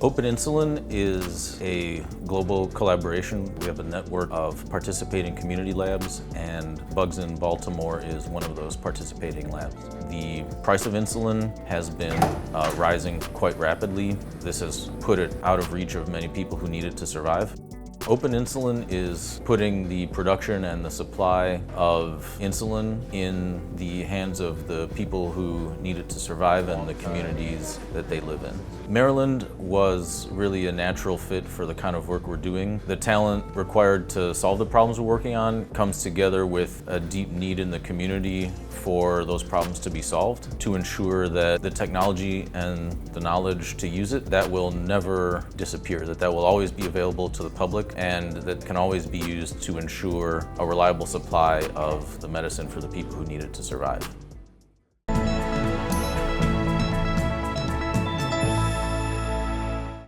Open Insulin is a global collaboration. We have a network of participating community labs, and BUGSS in Baltimore is one of those participating labs. The price of insulin has been rising quite rapidly. This has put it out of reach of many people who need it to survive. Open Insulin is putting the production and the supply of insulin in the hands of the people who need it to survive and the communities that they live in. Maryland was really a natural fit for the kind of work we're doing. The talent required to solve the problems we're working on comes together with a deep need in the community for those problems to be solved, to ensure that the technology and the knowledge to use it, that will never disappear, that will always be available to the public, and that can always be used to ensure a reliable supply of the medicine for the people who need it to survive.